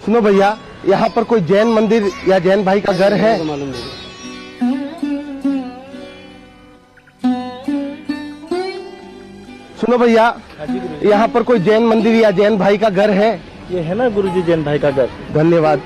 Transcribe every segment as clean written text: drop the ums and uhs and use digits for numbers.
सुनो भैया, यहाँ पर कोई जैन मंदिर या जैन भाई का घर है? मालूम नहीं। सुनो भैया, यहाँ पर कोई जैन मंदिर या जैन भाई का घर है? ये है ना गुरुजी जैन भाई का घर। धन्यवाद।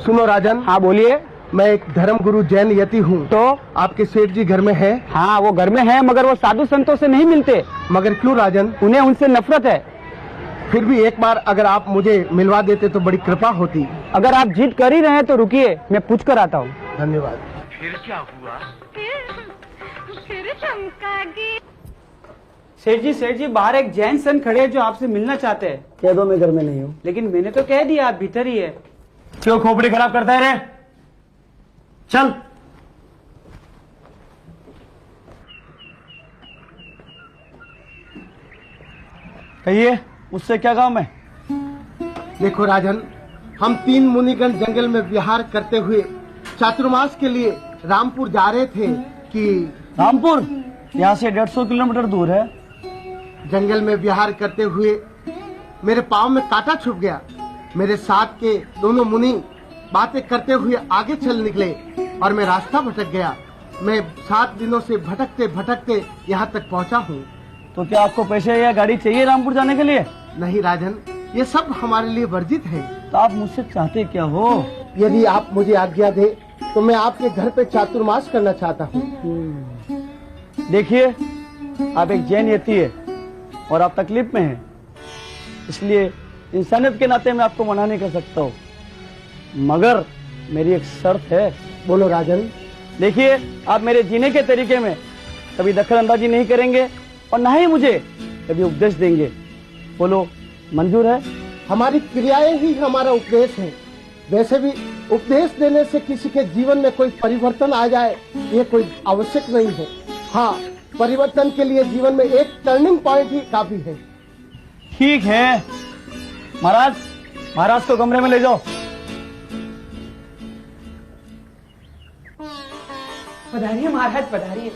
सुनो राजन। हाँ बोलिए। मैं एक धर्म गुरु जैन यति हूँ। तो आपके सेठ जी घर में है? हाँ वो घर में है, मगर वो साधु संतों से नहीं मिलते। मगर क्यों राजन? उन्हें उनसे नफरत है। फिर भी एक बार अगर आप मुझे मिलवा देते तो बड़ी कृपा होती। अगर आप जिद कर ही रहे हैं तो रुकिए, मैं पूछ कर आता हूँ। धन्यवाद। फिर क्या हुआ? फिर चमकागी। सेठ जी बाहर एक जैन संत खड़े हैं जो आपसे मिलना चाहते हैं। कह दो मैं घर में नहीं हूँ। लेकिन मैंने तो कह दिया आप भीतर ही है। क्यों खोपड़ी खराब करता है रे? चल। कहिए, मुझसे क्या काम है? देखो राजन, हम 3 मुनिगण जंगल में विहार करते हुए चातुर्मास के लिए रामपुर जा रहे थे कि रामपुर यहाँ से 150 किलोमीटर दूर है। जंगल में विहार करते हुए मेरे पाँव में कांटा छुप गया। मेरे साथ के दोनों मुनि बातें करते हुए आगे चल निकले और मैं रास्ता भटक गया। मैं 7 दिनों से भटकते भटकते यहाँ तक पहुँचा हूँ। तो क्या आपको पैसे या गाड़ी चाहिए रामपुर जाने के लिए? नहीं राजन, ये सब हमारे लिए वर्जित है। तो आप मुझसे चाहते क्या हो? यदि आप मुझे आज्ञा दे तो मैं आपके घर पे चातुर्मास करना चाहता हूँ। देखिए, आप एक जैन यति है और आप तकलीफ में हैं, इसलिए इंसानियत के नाते मैं आपको मना नहीं कर सकता हूँ, मगर मेरी एक शर्त है। बोलो राजन। देखिए, आप मेरे जीने के तरीके में कभी दखल अंदाजी नहीं करेंगे और न ही मुझे कभी उपदेश देंगे। बोलो, मंजूर है? हमारी क्रियाएं ही हमारा उपदेश है। वैसे भी उपदेश देने से किसी के जीवन में कोई परिवर्तन आ जाए ये कोई आवश्यक नहीं है। हाँ, परिवर्तन के लिए जीवन में एक टर्निंग पॉइंट ही काफी है। ठीक है महाराज, महाराज को कमरे में ले जाओ। पधारिए महाराज, पधारिए।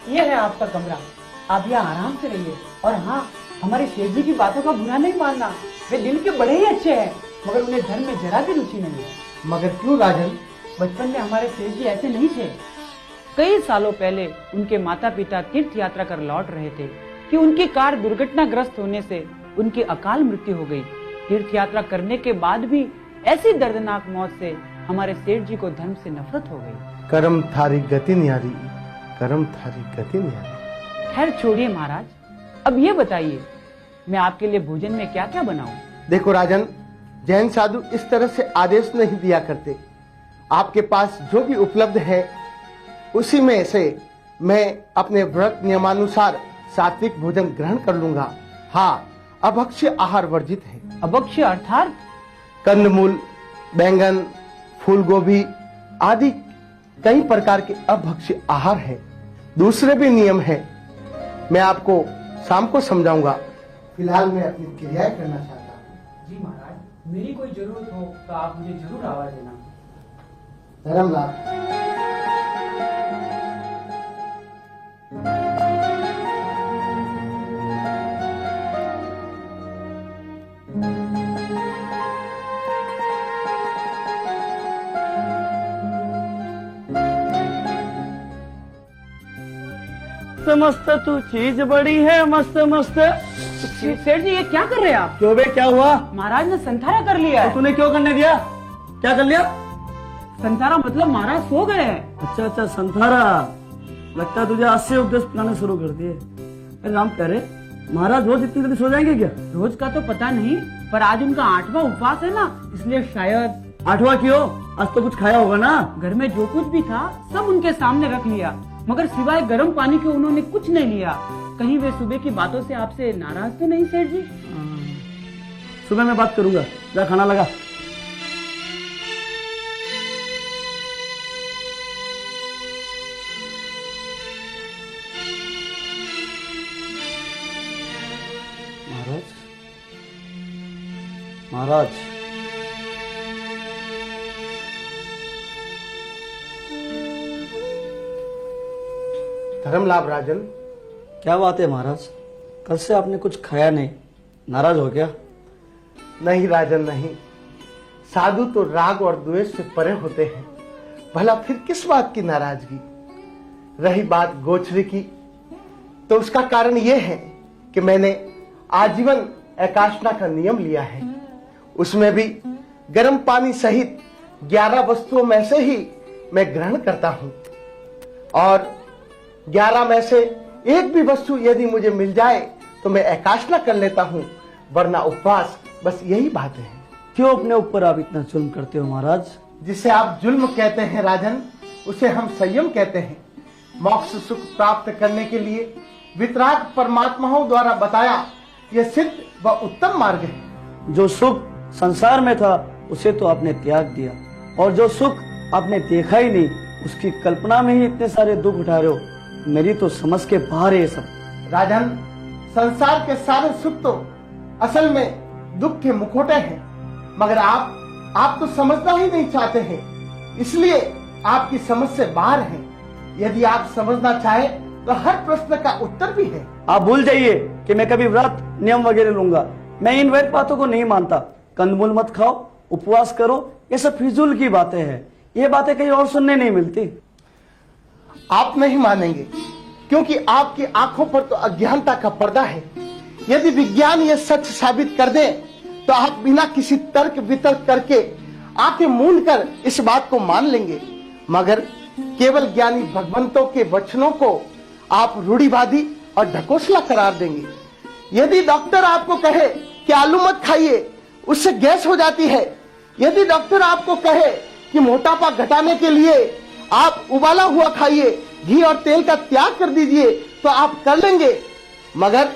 ये है आपका कमरा, आप यहाँ आराम से रहिए। और हाँ, हमारे सेठ जी की बातों का बुरा नहीं मानना, वे दिल के बड़े ही अच्छे हैं, मगर उन्हें धर्म में जरा भी रुचि नहीं है। मगर क्यों राजन? बचपन में हमारे सेठ जी ऐसे नहीं थे। कई सालों पहले उनके माता पिता तीर्थ यात्रा कर लौट रहे थे कि उनकी कार दुर्घटनाग्रस्त होने से उनकी अकाल मृत्यु हो गई। तीर्थ यात्रा करने के बाद भी ऐसी दर्दनाक मौत से हमारे सेठ जी को धर्म से नफरत हो गई। कर्म थारी गति न्यारी, कर्म थारी गति न्यारी। खैर छोड़िए महाराज, अब ये बताइए मैं आपके लिए भोजन में क्या क्या बनाऊं? देखो राजन, जैन साधु इस तरह से आदेश नहीं दिया करते। आपके पास जो भी उपलब्ध है उसी में से मैं अपने व्रत नियमानुसार सात्विक भोजन ग्रहण कर लूंगा। हाँ, अभक्ष्य आहार वर्जित है। अभक्ष्य अर्थात? कंदमूल, बैंगन, फूल गोभी आदि कई प्रकार के अभक्ष्य आहार है। दूसरे भी नियम है, मैं आपको शाम को समझाऊंगा। फिलहाल मैं अपनी क्रियाएं करना चाहता हूँ। जी महाराज, मेरी कोई जरूरत हो तो आप मुझे जरूर आवाज देना। धर्मलाल। मस्त तू चीज बड़ी है, मस्त मस्त। सेठ जी ये क्या कर रहे हैं आप? क्यों बे, क्या हुआ? महाराज ने संथारा कर लिया तो है। तूने क्यों करने दिया? क्या कर लिया? संथारा मतलब महाराज सो गए हैं। अच्छा अच्छा, संथारा। लगता है तुझे आज से उपदेश पिलाने शुरू कर दिए। अरे राम कह रहे, महाराज रोज इतनी जल्दी सो जाएंगे क्या? रोज का तो पता नहीं, पर आज उनका 8वां उपवास है ना, इसलिए शायद। 8वां क्यों? आज तो कुछ खाया होगा ना? घर में जो कुछ भी था सब उनके सामने रख लिया, मगर सिवाय गर्म पानी के उन्होंने कुछ नहीं लिया। कहीं वे सुबह की बातों से आपसे नाराज तो नहीं सेठ जी? सुबह मैं बात करूंगा, जा खाना लगा। महाराज, महाराज, धर्मलाभ राजन। क्या बात है महाराज, कल से आपने कुछ खाया नहीं, नाराज हो गया? नहीं राजन नहीं, साधु तो राग और द्वेष से परे होते हैं, भला फिर किस बात की नाराजगी। रही बात गोचरी की, तो उसका कारण यह है कि मैंने आजीवन एकाशना का नियम लिया है। उसमें भी गर्म पानी सहित 11 वस्तुओं में से ही मैं ग्रहण करता हूं, और 11 में से एक भी वस्तु यदि मुझे मिल जाए तो मैं एकाशना कर लेता हूं, वरना उपवास। बस यही बात है। क्यों अपने ऊपर आप इतना जुल्म करते हो महाराज? जिसे आप जुल्म कहते हैं राजन, उसे हम संयम कहते हैं। मोक्ष सुख प्राप्त करने के लिए वितराग परमात्माओं द्वारा बताया यह सिद्ध व उत्तम मार्ग है। जो सुख संसार में था उसे तो आपने त्याग दिया, और जो सुख आपने देखा ही नहीं उसकी कल्पना में ही इतने सारे दुख उठा रहे हो। मेरी तो समझ के बाहर है ये सब। राजन, संसार के सारे सुख तो असल में दुख के मुखौटे हैं, मगर आप तो समझना ही नहीं चाहते हैं, इसलिए आपकी समझ से बाहर है। यदि आप समझना चाहें तो हर प्रश्न का उत्तर भी है। आप भूल जाइए कि मैं कभी व्रत नियम वगैरह लूंगा। मैं इन वैध बातों को नहीं मानता। कंदमूल मत खाओ, उपवास करो, ये सब फिजूल की बातें हैं। ये बातें कहीं और सुनने नहीं मिलती। आप नहीं मानेंगे क्योंकि आपकी आंखों पर तो अज्ञानता का पर्दा है। यदि विज्ञान ये सच साबित कर दे तो आप बिना किसी तर्क वितर्क करके आंखें मूंद कर इस बात को मान लेंगे, मगर केवल ज्ञानी भगवंतों के वचनों को आप रूढ़िवादी और ढकोसला करार देंगे। यदि डॉक्टर आपको कहे कि आलू मत खाइए, उससे गैस हो जाती है, यदि डॉक्टर आपको कहे कि मोटापा घटाने के लिए आप उबाला हुआ खाइए, घी और तेल का त्याग कर दीजिए, तो आप कर लेंगे, मगर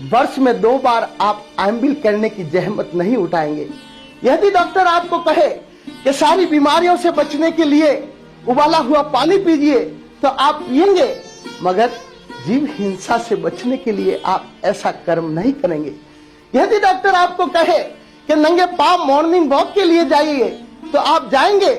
वर्ष में 2 बार आप एम्बिल करने की जहमत नहीं उठाएंगे। यदि डॉक्टर आपको कहे कि सारी बीमारियों से बचने के लिए उबाला हुआ पानी पीजिए, तो आप पिएंगे, मगर जीव हिंसा से बचने के लिए आप ऐसा कर्म नहीं करेंगे। यदि डॉक्टर आपको कहे कि नंगे पांव मॉर्निंग वॉक के लिए जाइए, तो आप जाएंगे,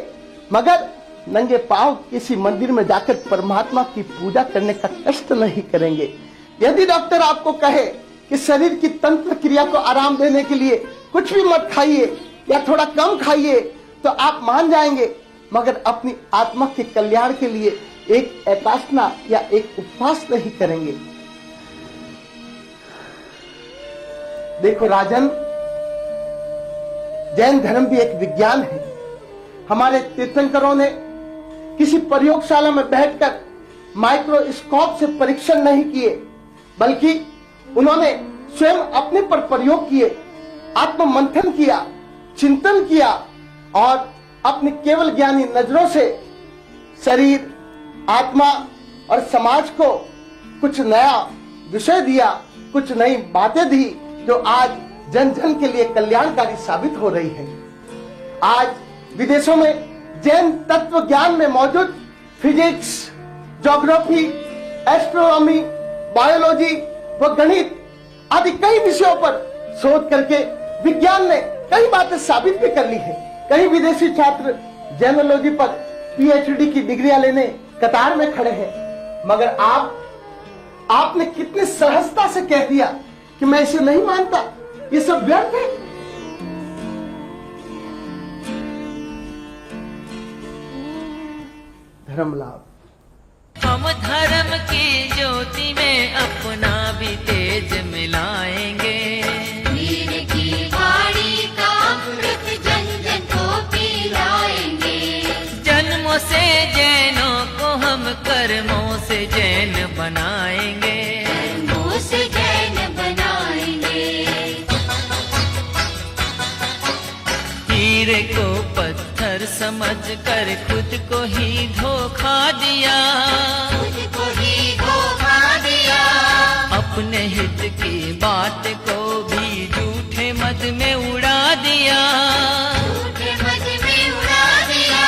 मगर नंगे पांव किसी मंदिर में जाकर परमात्मा की पूजा करने का कष्ट नहीं करेंगे। यदि डॉक्टर आपको कहे कि शरीर की तंत्र क्रिया को आराम देने के लिए कुछ भी मत खाइए या थोड़ा कम खाइए, तो आप मान जाएंगे, मगर अपनी आत्मा के कल्याण के लिए एक एकाशना या एक उपवास नहीं करेंगे। देखो राजन, जैन धर्म भी एक विज्ञान है। हमारे तीर्थंकरों ने किसी प्रयोगशाला में बैठकर माइक्रोस्कोप से परीक्षण नहीं किए, बल्कि उन्होंने स्वयं अपने पर प्रयोग किए, आत्म मंथन किया, चिंतन किया, और अपनी केवल ज्ञानी नजरों से शरीर, आत्मा और समाज को कुछ नया विषय दिया, कुछ नई बातें दी, जो आज जन जन के लिए कल्याणकारी साबित हो रही है। आज विदेशों में जैन तत्व ज्ञान में मौजूद फिजिक्स, ज्योग्राफी, एस्ट्रोनॉमी, बायोलॉजी व गणित आदि कई विषयों पर शोध करके विज्ञान ने कई बातें साबित भी कर ली है। कई विदेशी छात्र जैनोलॉजी पर पीएचडी की डिग्रियां लेने कतार में खड़े हैं, मगर आपने कितनी सहजता से कह दिया कि मैं इसे नहीं मानता, ये सब व्यर्थ है। धर्म लाभ। हम धर्म की ज्योति में अपना भी तेज मिलाएंगे। वीर की वाणी का अमृत जन जन को पिलाएंगे। जन्मों से जैनों को हम कर्मों से जैन बनाएंगे। कर्मों से जैन बनाएंगे। हीरे को पत्थर समझ कर खुद को ही धोखा दिया। खुद को ही धोखा दिया। अपने हित की बात को भी झूठे मद में उड़ा दिया। झूठे मद में उड़ा दिया।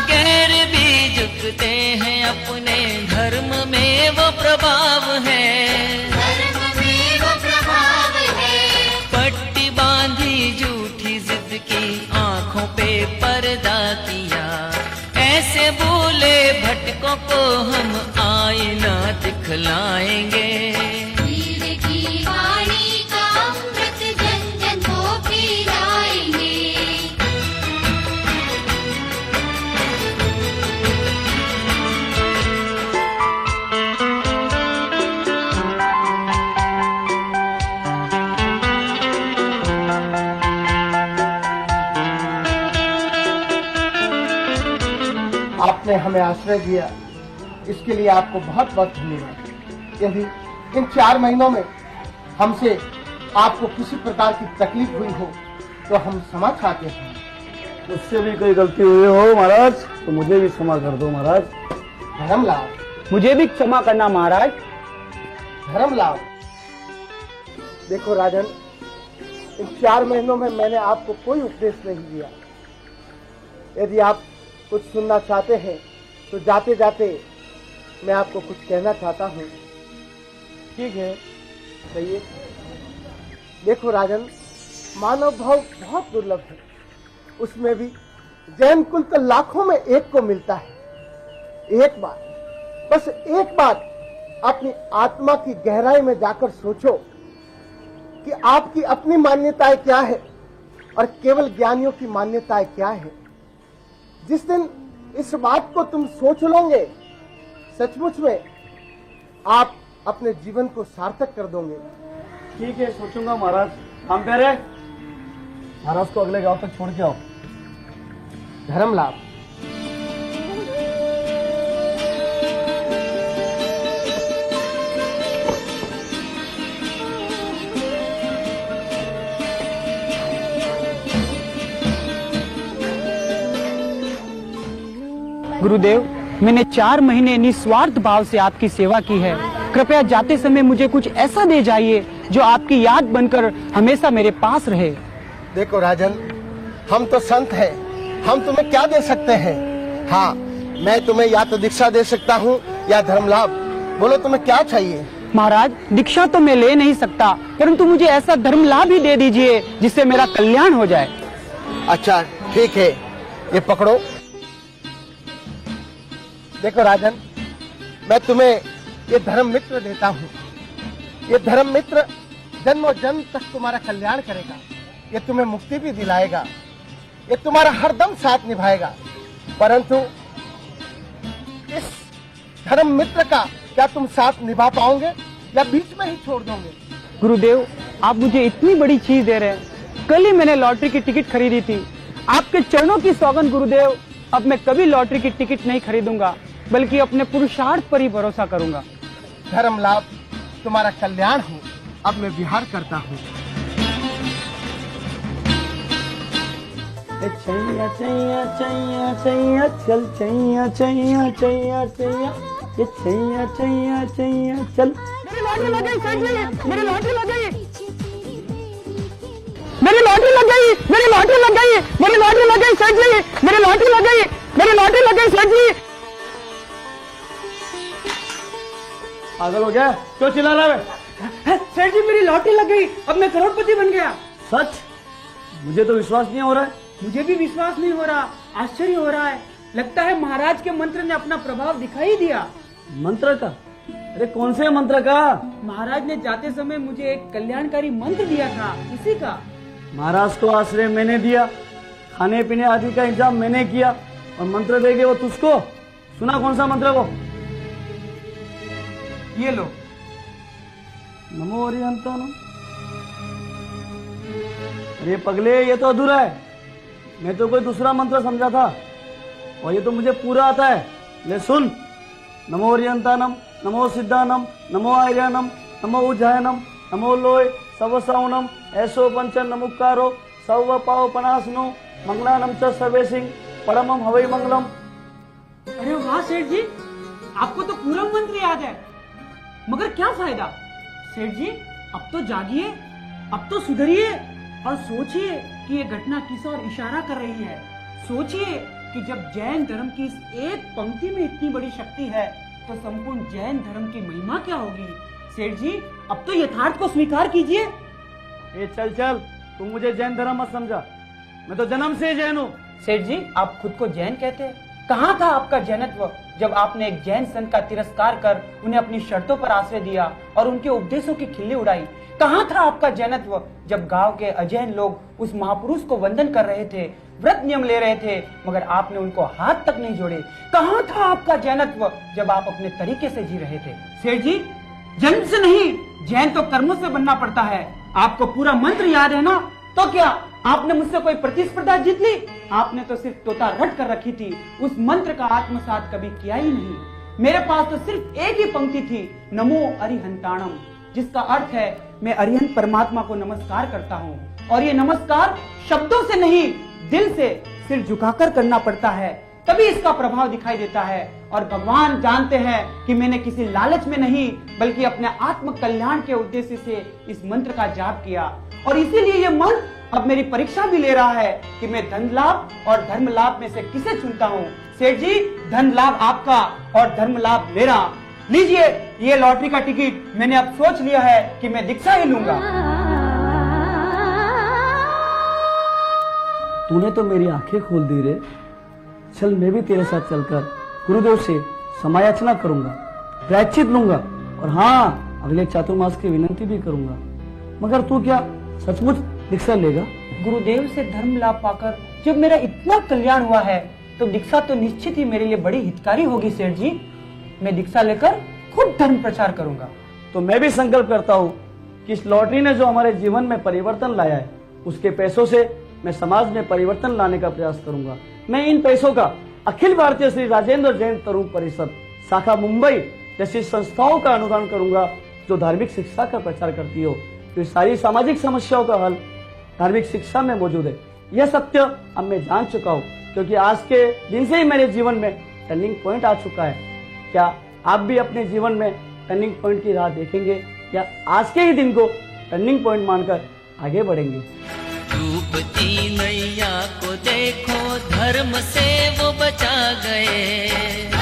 गैर भी झुकते हैं अपने धर्म में वो प्रभाव है। धर्म में वो प्रभाव है। पट्टी बांधी झूठी जिद की आंखों पे पर्दा किया। ऐसे बोले भटकों को हम आए दिखलाएंगे। वीर की वाणी का अमृत जन जन को पिलाएंगे। आपने हमें आश्रय दिया, इसके लिए आपको बहुत बहुत धन्यवाद। यदि इन 4 महीनों में हमसे आपको किसी प्रकार की तकलीफ हुई हो तो हम क्षमा चाहते हैं। मुझसे भी कोई गलती हुई हो महाराज तो मुझे भी क्षमा कर दो महाराज। धर्मलाभ, मुझे भी क्षमा करना महाराज। धर्मलाभ। देखो राजन, इन 4 महीनों में मैंने आपको कोई उपदेश नहीं दिया। यदि आप कुछ सुनना चाहते हैं तो जाते जाते मैं आपको कुछ कहना चाहता हूँ। ठीक है। कहिए। देखो राजन, मानव भाव बहुत दुर्लभ है, उसमें भी जैन कुल तो लाखों में एक को मिलता है। एक बार, बस एक बार अपनी आत्मा की गहराई में जाकर सोचो कि आपकी अपनी मान्यताएं क्या है और केवल ज्ञानियों की मान्यताएं क्या है। जिस दिन इस बात को तुम सोच लोगे, सचमुच में आप अपने जीवन को सार्थक कर दोगे। ठीक है, सोचूंगा महाराज। काम प्यारे, महाराज को अगले गांव तक छोड़ के आओ। धर्म लाभ। गुरुदेव, मैंने 4 महीने निस्वार्थ भाव से आपकी सेवा की है। कृपया जाते समय मुझे कुछ ऐसा दे जाइए जो आपकी याद बनकर हमेशा मेरे पास रहे। देखो राजन, हम तो संत हैं, हम तुम्हें क्या दे सकते हैं। हाँ, मैं तुम्हें या तो दीक्षा दे सकता हूँ या धर्म लाभ। बोलो तुम्हें क्या चाहिए। महाराज, दीक्षा तो मैं ले नहीं सकता, परंतु मुझे ऐसा धर्म लाभ ही दे दीजिए जिससे मेरा कल्याण हो जाए। अच्छा ठीक है, ये पकड़ो। देखो राजन, मैं तुम्हें ये धर्म मित्र देता हूँ। ये धर्म मित्र जन्मों जन्म तक तुम्हारा कल्याण करेगा। ये तुम्हें मुक्ति भी दिलाएगा। ये तुम्हारा हरदम साथ निभाएगा। परंतु इस धर्म मित्र का क्या तुम साथ निभा पाओगे या बीच में ही छोड़ दोगे। गुरुदेव, आप मुझे इतनी बड़ी चीज दे रहे हैं। कल ही मैंने लॉटरी की टिकट खरीदी थी। आपके चरणों की सौगंध गुरुदेव, अब मैं कभी लॉटरी की टिकट नहीं खरीदूंगा, बल्कि अपने पुरुषार्थ पर ही भरोसा करूंगा। धर्म लाभ, तुम्हारा कल्याण हो। अब मैं विहार करता हूँ। चैया चैया चैया चैया चल, चैया चैया चैया चैया, ये चैया चैया चैया चल। मेरी लॉटरी लग गई सर जी, मेरी लॉटरी लग गई, मेरी लॉटरी लग गई, मेरी लॉटरी लग गई, मेरी लॉटरी लग गई सर जी, मेरी लॉटरी लग गई, मेरी लॉटरी लग गई सर जी। पागल हो गया, क्यों चिल्ला रहा है? सर जी, मेरी लॉटरी लग गई, अब मैं करोड़पति बन गया। सच? मुझे तो विश्वास नहीं हो रहा है। मुझे भी विश्वास नहीं हो रहा, आश्चर्य हो रहा है। लगता है महाराज के मंत्र ने अपना प्रभाव दिखाई दिया। मंत्र का? अरे कौन से मंत्र का? महाराज ने जाते समय मुझे एक कल्याणकारी मंत्र दिया था, इसी का। महाराज को आश्रय मैंने दिया, खाने पीने आदि का इंतजाम मैंने किया, और मंत्र देगे वो तुझको। सुना कौन सा मंत्र वो? ये लो। नमो हरिहंतानम। अरे पगले, ये तो अधूरा है। मैं तो कोई दूसरा मंत्र समझा था, और ये तो मुझे पूरा आता है। ले सुन। नमो हरिहंतानम, नमो सिद्धानम, नमो आर्यानम, नमो उज्जायनम, नमो लोय सवसावनम, ऐसो पंचन नमुक्कारो सव पाव पनासनो, मंगलानम च सर्वे सिंह परमम हवै मंगलम। अरे वाह सेठ जी, आपको तो पूरा मंत्र याद है, मगर क्या फायदा। सेठ जी, अब तो जागिए, अब तो सुधरिए और सोचिए कि ये घटना किस ओर इशारा कर रही है। सोचिए कि जब जैन धर्म की इस एक पंक्ति में इतनी बड़ी शक्ति है, तो संपूर्ण जैन धर्म की महिमा क्या होगी। सेठ जी, अब तो यथार्थ को स्वीकार कीजिए। ए चल चल, तुम मुझे जैन धर्म मत समझा, मैं तो जन्म से जैन हूँ। सेठ जी, आप खुद को जैन कहते हैं, कहाँ था आपका जैनत्व। जब आपने एक जैन संत का तिरस्कार कर उन्हें अपनी शर्तों पर आश्रय दिया और उनके उपदेशों की खिल्ली उड़ाई? कहाँ था आपका जैनत्व जब गांव के अजैन लोग उस महापुरुष को वंदन कर रहे थे, व्रत नियम ले रहे थे, मगर आपने उनको हाथ तक नहीं जोड़े? कहाँ था आपका जैनत्व जब आप अपने तरीके से जी रहे थे? सेठ जी, जन्म से नहीं, जैन तो कर्मों से बनना पड़ता है। आपको पूरा मंत्र याद है ना? तो क्या आपने मुझसे कोई प्रतिस्पर्धा जीत ली? आपने तो सिर्फ तोता रट कर रखी थी, उस मंत्र का आत्मसात कभी किया ही नहीं। मेरे पास तो सिर्फ एक ही पंक्ति थी, नमो अरिहंताणम, जिसका अर्थ है मैं अरिहंत परमात्मा को नमस्कार करता हूँ। और ये नमस्कार शब्दों से नहीं, दिल से सिर झुकाकर करना पड़ता है, तभी इसका प्रभाव दिखाई देता है। और भगवान जानते हैं कि मैंने किसी लालच में नहीं, बल्कि अपने आत्म कल्याण के उद्देश्य से इस मंत्र का जाप किया। और इसीलिए ये मंत्र अब मेरी परीक्षा भी ले रहा है कि मैं धन लाभ और धर्म लाभ में से किसे चुनता हूँ। सेठ जी, धन लाभ आपका और धर्म लाभ मेरा। लीजिए ये लॉटरी का टिकट, मैंने अब सोच लिया है कि मैं दीक्षा ही लूंगा। तूने तो मेरी आंखें खोल दी रे। चल मैं भी तेरे साथ चलकर गुरुदेव से समायाचना करूंगा, प्रायश्चित लूंगा और हाँ, अगले चातुर्मास की विनंती भी करूंगा। मगर तू क्या सचमुच दीक्षा लेगा? गुरुदेव से धर्म लाभ पाकर जब मेरा इतना कल्याण हुआ है तो दीक्षा तो निश्चित ही मेरे लिए बड़ी हितकारी होगी। सेठ जी, मैं दीक्षा लेकर खुद धर्म प्रचार करूंगा। तो मैं भी संकल्प करता हूँ कि इस लॉटरी ने जो हमारे जीवन में परिवर्तन लाया है, उसके पैसों से मैं समाज में परिवर्तन लाने का प्रयास करूंगा। मैं इन पैसों का अखिल भारतीय श्री राजेंद्र जैन तरुण परिषद शाखा मुंबई जैसी संस्थाओं का अनुदान करूंगा जो धार्मिक शिक्षा का प्रचार करती हो। तो सारी सामाजिक समस्याओं का हल धार्मिक शिक्षा में मौजूद है। यह सत्य अब मैं जान चुका हूँ, क्योंकि आज के दिन से ही मेरे जीवन में टर्निंग पॉइंट आ चुका है। क्या आप भी अपने जीवन में टर्निंग पॉइंट की राह देखेंगे या आज के ही दिन को टर्निंग पॉइंट मानकर आगे बढ़ेंगे? डूबती नैया को देखो, धर्म से वो बचा गए।